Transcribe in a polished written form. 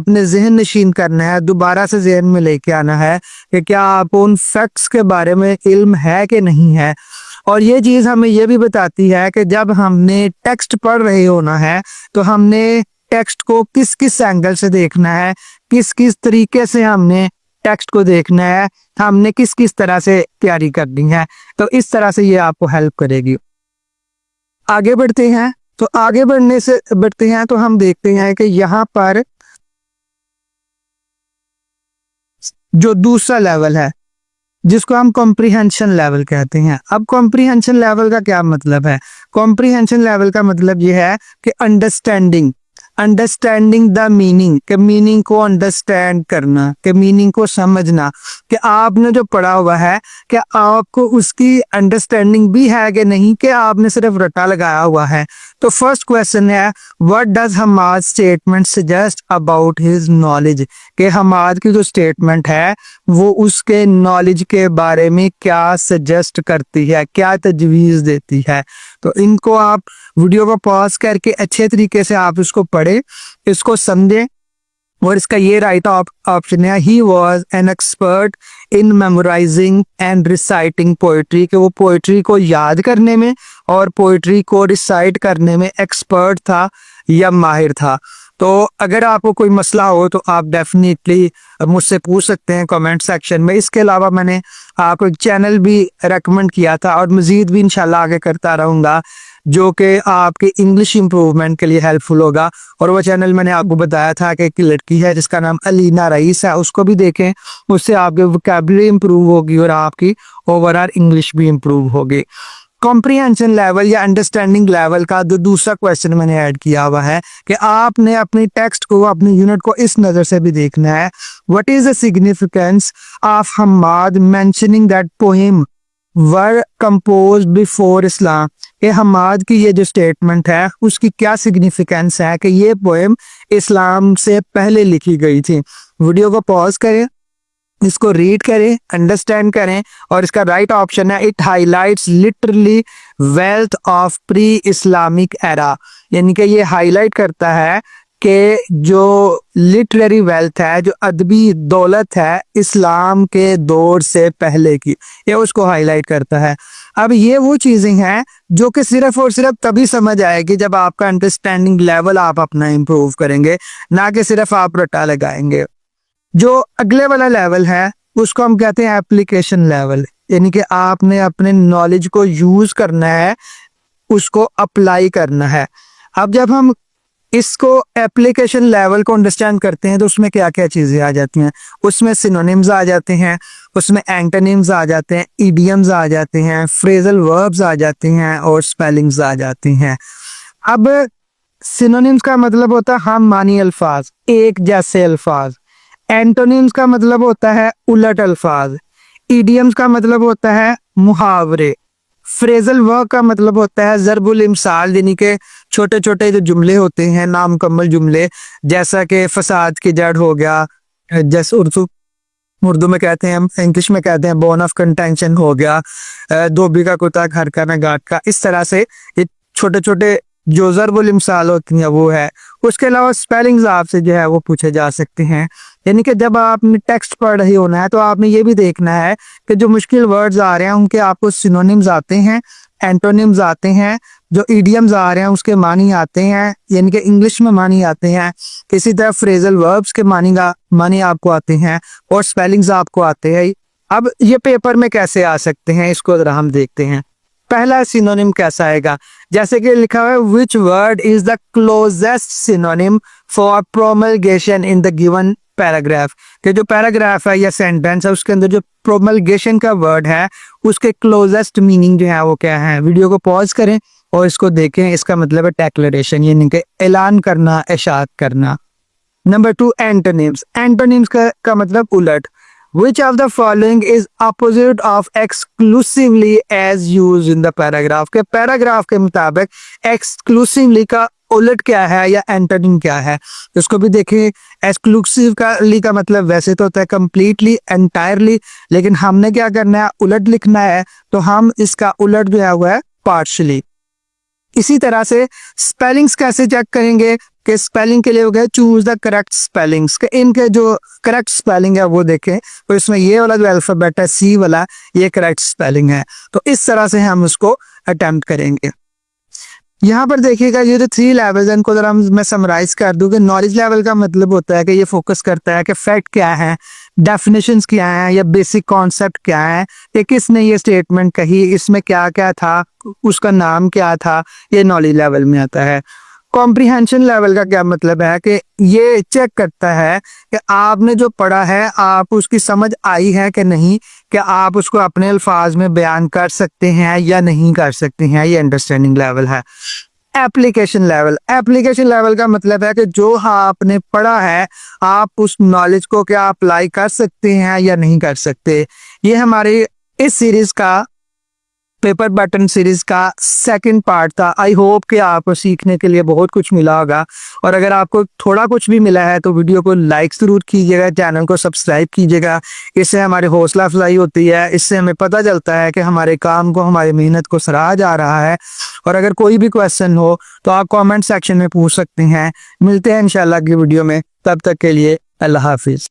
अपने जहन नशीन करना है, दोबारा से जहन में लेके आना है कि क्या आपको उन फैक्ट्स के बारे में इल्म है कि नहीं है। और ये चीज़ हमें ये भी बताती है कि जब हमने टेक्स्ट पढ़ रहे होना है तो हमने टेक्स्ट को किस किस एंगल से देखना है, किस किस तरीके से हमने टेक्स्ट को देखना है, हमने किस किस तरह से तैयारी करनी है। तो इस तरह से ये आपको हेल्प करेगी। आगे बढ़ते हैं तो हम देखते हैं कि यहाँ पर जो दूसरा लेवल है जिसको हम कॉम्प्रिहेंशन लेवल कहते हैं। अब कॉम्प्रिहेंशन लेवल का क्या मतलब है? कॉम्प्रिहेंशन लेवल का मतलब ये है कि अंडरस्टैंडिंग द मीनिंग, के मीनिंग को अंडरस्टैंड करना, के मीनिंग को समझना, कि आपने जो पढ़ा हुआ है क्या आपको उसकी अंडरस्टैंडिंग भी है कि नहीं, कि आपने सिर्फ रट्टा लगाया हुआ है। तो फर्स्ट क्वेश्चन है what does Hamad statement suggest about his knowledge, कि हमाद की जो स्टेटमेंट है वो उसके नॉलेज के बारे में क्या सजेस्ट करती है, क्या तजवीज़ देती है। तो इनको आप वीडियो को पॉज करके अच्छे तरीके से आप इसको पढ़े, इसको समझे। और इसका ये राइट ऑप्शन है he was an expert in memorising and reciting poetry, कि वो पोइट्री को याद करने में और पोइट्री को रिसाइट करने में एक्सपर्ट था या माहिर था। तो अगर आपको कोई मसला हो तो आप डेफिनेटली मुझसे पूछ सकते हैं कमेंट सेक्शन में। इसके अलावा मैंने आपको एक चैनल भी रेकमेंड किया था और मज़ीद भी इंशाल्लाह आगे करता रहूँगा जो कि आपके इंग्लिश इंप्रूवमेंट के लिए हेल्पफुल होगा। और वो चैनल मैंने आपको बताया था कि एक लड़की है जिसका नाम अलीना रईस है, उसको भी देखें, उससे आपकी वोकैबुलरी इंप्रूव होगी और आपकी ओवरऑल इंग्लिश भी इंप्रूव होगी। कॉम्प्रिहेंशन लेवल या अंडरस्टैंडिंग लेवल का जो दूसरा क्वेश्चन मैंने ऐड किया हुआ है कि आपने अपनी टेक्स्ट को, अपनी यूनिट को इस नज़र से भी देखना है what is the significance of Hamad mentioning that poem were composed before Islam, कि हमाद की ये जो स्टेटमेंट है उसकी क्या सिग्निफिकेंस है कि ये पोएम इस्लाम से पहले लिखी गई थी। वीडियो को पॉज करें, इसको रीड करें, अंडरस्टैंड करें। और इसका राइट ऑप्शन है it highlights literally wealth of pre Islamic era, यानी कि ये हाईलाइट करता है कि जो लिटरेरी वेल्थ है, जो अदबी दौलत है इस्लाम के दौर से पहले की, ये उसको हाईलाइट करता है। अब ये वो चीज़ें हैं जो कि सिर्फ और सिर्फ तभी समझ आएगी जब आपका अंडरस्टैंडिंग लेवल आप अपना इम्प्रूव करेंगे, ना कि सिर्फ आप रट्टा लगाएंगे। जो अगले वाला लेवल है उसको हम कहते हैं एप्लीकेशन लेवल, यानी कि आपने अपने नॉलेज को यूज़ करना है, उसको अप्लाई करना है। अब जब हम इसको एप्लीकेशन लेवल को अंडरस्टैंड करते हैं तो उसमें क्या क्या चीज़ें आ जाती हैं, उसमें सिनोनिम्स आ जाते हैं, उसमें एंटोनिम्स आ जाते हैं, इडियम्स आ जाते हैं, फ्रेजल वर्ब्स आ जाते हैं और स्पेलिंग्स आ जाती हैं। अब सिनोनिम्स का मतलब होता है हम मानी अल्फाज, एक जैसे अल्फाज। एंटोनिम्स का मतलब होता है उलट अल्फाज। इडियम्स का मतलब होता है मुहावरे। फ्रेजल वर्ब का मतलब होता है ज़रबुल इमसाल, यानी कि छोटे छोटे जो जुमले होते हैं, नामुकम्मल जुमले, जैसा कि फसाद की जड़ हो गया, जैसे उर्दू में कहते हैं, इंग्लिश में कहते हैं बोन ऑफ कंटेंशन हो गया, धोबी का कुत्ता घर का न गाट का। इस तरह से ये छोटे छोटे जो ज़रबुल इमसाल होती हैं वो है। उसके अलावा स्पेलिंग्स आपसे जो है वो पूछे जा सकते हैं, यानी कि जब आपने टेक्स्ट पढ़ रही होना है तो आपने ये भी देखना है कि जो मुश्किल वर्ड्स आ रहे हैं उनके आपको सिनोनिम्स आते हैं, एंटोनिम्स आते हैं, जो इडियम्स आ रहे हैं उसके मानी आते हैं, यानी कि इंग्लिश में मानी आते हैं। इसी तरह फ्रेजल वर्ब्स के मानी आपको आते हैं और स्पेलिंग्स आपको आते हैं। अब ये पेपर में कैसे आ सकते हैं इसको जरा हम देखते हैं। पहला सिनोनिम कैसा आएगा, जैसे कि लिखा हुआ है which word is the closest synonym for promulgation in the given paragraph, कि जो पैराग्राफ है या सेंटेंस है उसके अंदर जो प्रोमलगेशन का वर्ड है उसके क्लोजेस्ट मीनिंग जो है वो क्या है। वीडियो को पॉज करें और इसको देखें। इसका मतलब है डेक्लेरेशन, यानी कि ऐलान करना, इशाअत करना। Number 2 antonyms. एंटोनिम्स का मतलब उलट। Which of the following is opposite of exclusively as used in the paragraph, के पैराग्राफ के मुताबिक exclusively का उलट क्या है या एंटोनिम क्या है, उसको भी देखें। एक्सक्लूसिव का मतलब वैसे तो होता है कंप्लीटली, एंटायरली, लेकिन हमने क्या करना है, उलट लिखना है, तो हम इसका उलट जो है वो है पार्शली। इसी तरह से स्पेलिंग्स कैसे चेक करेंगे, के स्पेलिंग के लिए हो गया चूज द करेक्ट स्पेलिंग्स, के इनके जो करेक्ट स्पेलिंग है वो देखें, तो इसमें ये वाला जो अल्फाबेट है सी वाला ये करेक्ट स्पेलिंग है। तो इस तरह से हम उसको अटेम्प्ट करेंगे। यहाँ पर देखिएगा ये जो 3 लेवल्स हैं इनको जरा मैं समराइज कर दूं कि नॉलेज लेवल का मतलब होता है कि ये फोकस करता है कि फैक्ट क्या है, डेफिनेशंस क्या है या बेसिक कॉन्सेप्ट क्या है, कि किसने ये स्टेटमेंट कही, इसमें क्या क्या था, उसका नाम क्या था, ये नॉलेज लेवल में आता है। कॉम्प्रिहेंशन लेवल का क्या मतलब है कि ये चेक करता है कि आपने जो पढ़ा है आप उसकी समझ आई है कि नहीं, कि आप उसको अपने अल्फाज में बयान कर सकते हैं या नहीं कर सकते हैं, ये अंडरस्टैंडिंग लेवल है। एप्लीकेशन लेवल का मतलब है कि जो आपने पढ़ा है आप उस नॉलेज को क्या अप्लाई कर सकते हैं या नहीं कर सकते। ये हमारी इस सीरीज का पेपर बटन सीरीज का सेकंड पार्ट था। आई होप कि आपको सीखने के लिए बहुत कुछ मिला होगा, और अगर आपको थोड़ा कुछ भी मिला है तो वीडियो को लाइक ज़रूर कीजिएगा, चैनल को सब्सक्राइब कीजिएगा। इससे हमारी हौसला अफजाई होती है, इससे हमें पता चलता है कि हमारे काम को, हमारी मेहनत को सराहा जा रहा है। और अगर कोई भी क्वेश्चन हो तो आप कॉमेंट सेक्शन में पूछ सकते हैं। मिलते हैं इंशाल्लाह अगली वीडियो में, तब तक के लिए अल्लाह हाफिज़।